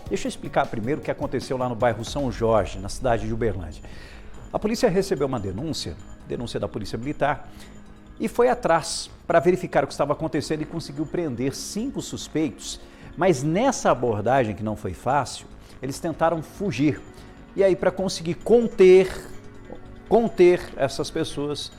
Deixa eu explicar primeiro o que aconteceu lá no bairro São Jorge, na cidade de Uberlândia. A polícia recebeu uma denúncia da Polícia Militar, e foi atrás para verificar o que estava acontecendo e conseguiu prender 5 suspeitos. Mas nessa abordagem, que não foi fácil, eles tentaram fugir. E aí, para conseguir conter essas pessoas,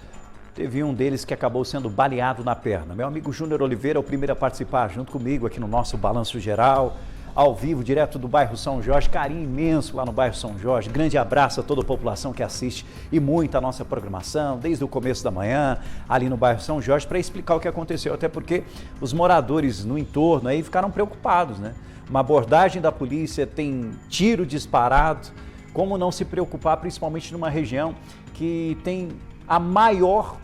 teve um deles que acabou sendo baleado na perna. Meu amigo Júnior Oliveira é o primeiro a participar junto comigo aqui no nosso Balanço Geral, ao vivo, direto do bairro São Jorge. Carinho imenso lá no bairro São Jorge. Grande abraço a toda a população que assiste e muito a nossa programação, desde o começo da manhã, ali no bairro São Jorge, para explicar o que aconteceu. Até porque os moradores no entorno aí ficaram preocupados, né? Uma abordagem da polícia, tem tiro disparado. Como não se preocupar, principalmente numa região que tem a maior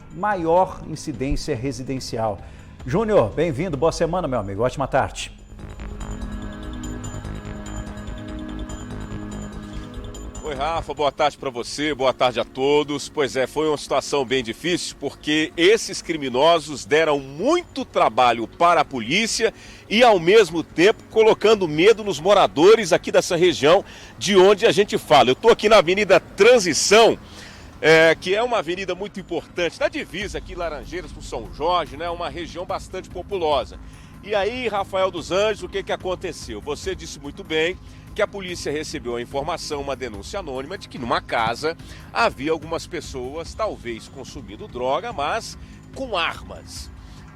incidência residencial. Júnior, bem-vindo, boa semana, meu amigo, ótima tarde. Oi, Rafa, boa tarde para você, boa tarde a todos. Pois é, foi uma situação bem difícil porque esses criminosos deram muito trabalho para a polícia e, ao mesmo tempo, colocando medo nos moradores aqui dessa região de onde a gente fala. Eu estou aqui na Avenida Transição, que é uma avenida muito importante, na divisa aqui, Laranjeiras com São Jorge, né? Uma região bastante populosa. E aí, Rafael dos Anjos, o que aconteceu? Você disse muito bem que a polícia recebeu a informação, uma denúncia anônima, de que numa casa havia algumas pessoas, talvez consumindo droga, mas com armas.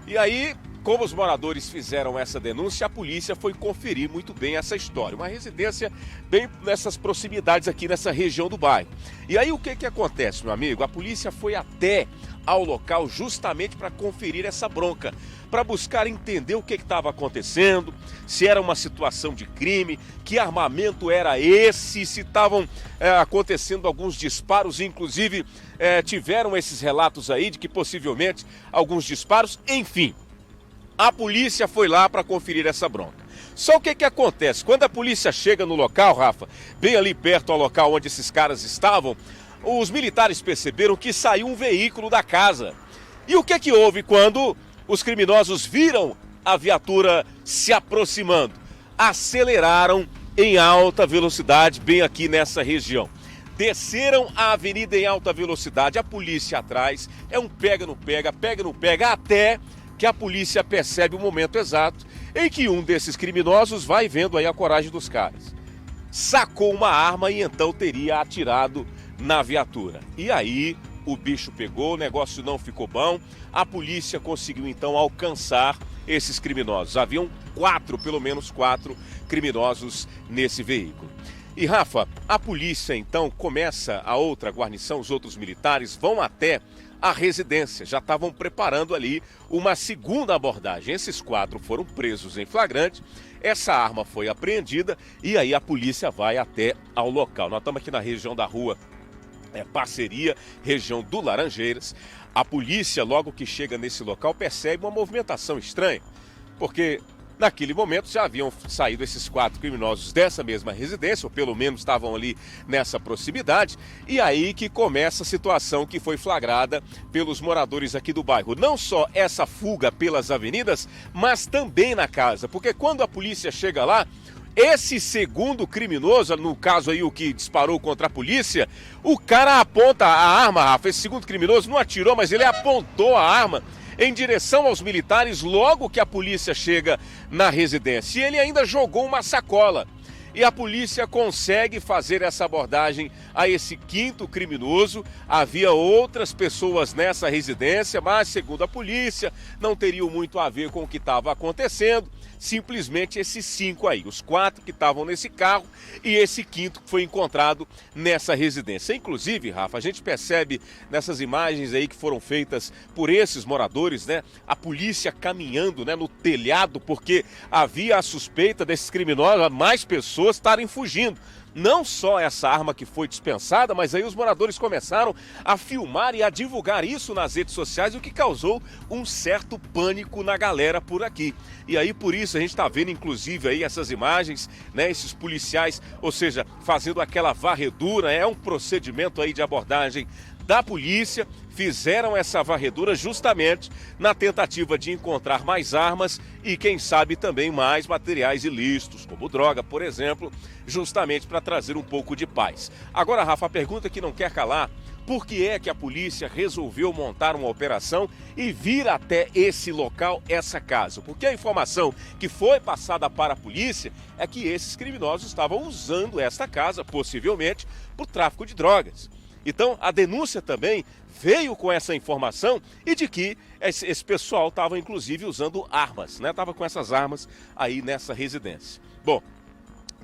E aí, como os moradores fizeram essa denúncia, a polícia foi conferir muito bem essa história. Uma residência bem nessas proximidades aqui, nessa região do bairro. E aí, o que acontece, meu amigo? A polícia foi até ao local justamente para conferir essa bronca, para buscar entender o que estava acontecendo, se era uma situação de crime, que armamento era esse, se estavam acontecendo alguns disparos, inclusive tiveram esses relatos aí de que possivelmente alguns disparos, enfim. A polícia foi lá para conferir essa bronca. Só o que acontece? Quando a polícia chega no local, Rafa, bem ali perto ao local onde esses caras estavam, os militares perceberam que saiu um veículo da casa. E o que houve quando os criminosos viram a viatura se aproximando? Aceleraram em alta velocidade, bem aqui nessa região. Desceram a avenida em alta velocidade, a polícia atrás, é um pega no pega, até que a polícia percebe o momento exato em que um desses criminosos vai vendo aí a coragem dos caras. Sacou uma arma e então teria atirado na viatura. E aí o bicho pegou, o negócio não ficou bom, a polícia conseguiu então alcançar esses criminosos. Haviam pelo menos quatro criminosos nesse veículo. E Rafa, a polícia então começa a outra guarnição, os outros militares vão até a residência, já estavam preparando ali uma segunda abordagem. Esses 4 foram presos em flagrante, essa arma foi apreendida e aí a polícia vai até ao local. Nós estamos aqui na região da rua Parceria, região do Laranjeiras. A polícia, logo que chega nesse local, percebe uma movimentação estranha, porque naquele momento já haviam saído esses 4 criminosos dessa mesma residência, ou pelo menos estavam ali nessa proximidade, e aí que começa a situação que foi flagrada pelos moradores aqui do bairro. Não só essa fuga pelas avenidas, mas também na casa, porque quando a polícia chega lá, esse segundo criminoso, no caso aí o que disparou contra a polícia, o cara aponta a arma, Rafa. Esse segundo criminoso não atirou, mas ele apontou a arma em direção aos militares logo que a polícia chega na residência. E ele ainda jogou uma sacola. E a polícia consegue fazer essa abordagem a esse 5º criminoso. Havia outras pessoas nessa residência, mas segundo a polícia, não teriam muito a ver com o que estava acontecendo. Simplesmente esses 5 aí, os 4 que estavam nesse carro e esse 5º que foi encontrado nessa residência. Inclusive, Rafa, a gente percebe nessas imagens aí que foram feitas por esses moradores, né? A polícia caminhando, né, no telhado, porque havia a suspeita desses criminosos, mais pessoas estarem fugindo. Não só essa arma que foi dispensada, mas aí os moradores começaram a filmar e a divulgar isso nas redes sociais, o que causou um certo pânico na galera por aqui. E aí por isso a gente está vendo inclusive aí essas imagens, né, esses policiais, ou seja, fazendo aquela varredura, é um procedimento aí de abordagem da polícia fizeram essa varredura justamente na tentativa de encontrar mais armas e, quem sabe, também mais materiais ilícitos, como droga, por exemplo, justamente para trazer um pouco de paz. Agora, Rafa, a pergunta que não quer calar: por que é que a polícia resolveu montar uma operação e vir até esse local, essa casa? Porque a informação que foi passada para a polícia é que esses criminosos estavam usando esta casa, possivelmente, para o tráfico de drogas. Então, a denúncia também veio com essa informação e de que esse pessoal estava, inclusive, usando armas, né? Estava com essas armas aí nessa residência. Bom,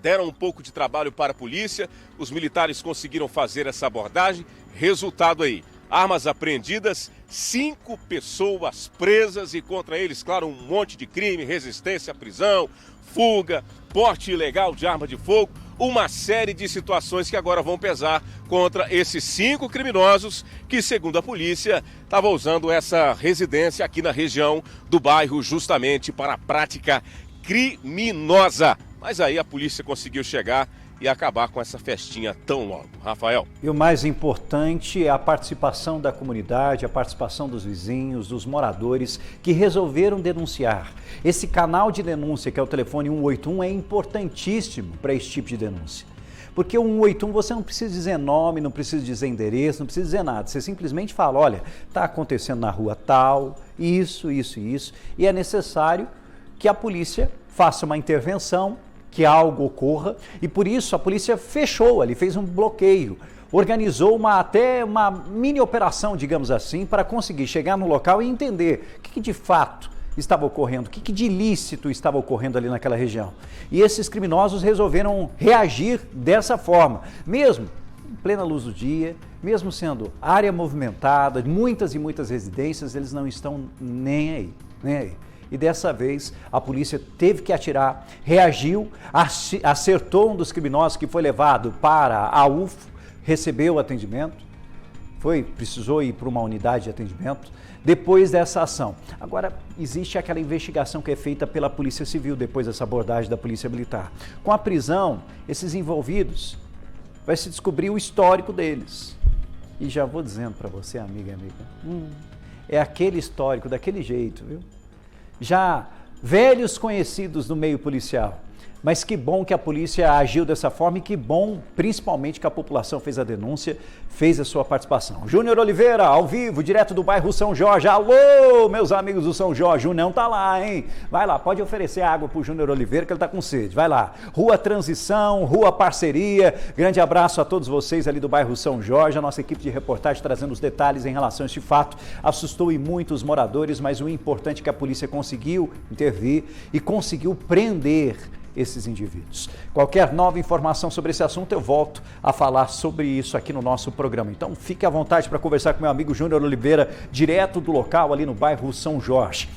deram um pouco de trabalho para a polícia, os militares conseguiram fazer essa abordagem, resultado aí: armas apreendidas, 5 pessoas presas e contra eles, claro, um monte de crime, resistência à prisão, fuga, porte ilegal de arma de fogo, uma série de situações que agora vão pesar contra esses 5 criminosos que, segundo a polícia, estavam usando essa residência aqui na região do bairro justamente para a prática criminosa. Mas aí a polícia conseguiu chegar e acabar com essa festinha tão logo. Rafael. E o mais importante é a participação da comunidade, a participação dos vizinhos, dos moradores que resolveram denunciar. Esse canal de denúncia, que é o telefone 181, é importantíssimo para esse tipo de denúncia. Porque o 181 você não precisa dizer nome, não precisa dizer endereço, não precisa dizer nada. Você simplesmente fala: olha, está acontecendo na rua tal, isso, e é necessário que a polícia faça uma intervenção, que algo ocorra, e por isso a polícia fechou ali, fez um bloqueio, organizou até uma mini operação, digamos assim, para conseguir chegar no local e entender o que de fato estava ocorrendo, o que de ilícito estava ocorrendo ali naquela região. E esses criminosos resolveram reagir dessa forma, mesmo em plena luz do dia, mesmo sendo área movimentada, muitas e muitas residências, eles não estão nem aí. E dessa vez a polícia teve que atirar, reagiu, acertou um dos criminosos que foi levado para a UFO, recebeu o atendimento, precisou ir para uma unidade de atendimento depois dessa ação. Agora, existe aquela investigação que é feita pela Polícia Civil depois dessa abordagem da Polícia Militar. Com a prisão, esses envolvidos, vai se descobrir o histórico deles. E já vou dizendo para você, amiga, é aquele histórico, daquele jeito, viu? Já velhos conhecidos no meio policial. Mas que bom que a polícia agiu dessa forma e que bom, principalmente, que a população fez a denúncia, fez a sua participação. Júnior Oliveira, ao vivo, direto do bairro São Jorge. Alô, meus amigos do São Jorge, o Júnior tá lá, hein? Vai lá, pode oferecer água pro Júnior Oliveira, que ele tá com sede. Vai lá. Rua Transição, Rua Parceria. Grande abraço a todos vocês ali do bairro São Jorge. A nossa equipe de reportagem trazendo os detalhes em relação a este fato. Assustou e muito os moradores, mas o importante é que a polícia conseguiu intervir e conseguiu prender esses indivíduos. Qualquer nova informação sobre esse assunto, eu volto a falar sobre isso aqui no nosso programa. Então, fique à vontade para conversar com meu amigo Júnior Oliveira, direto do local ali no bairro São Jorge.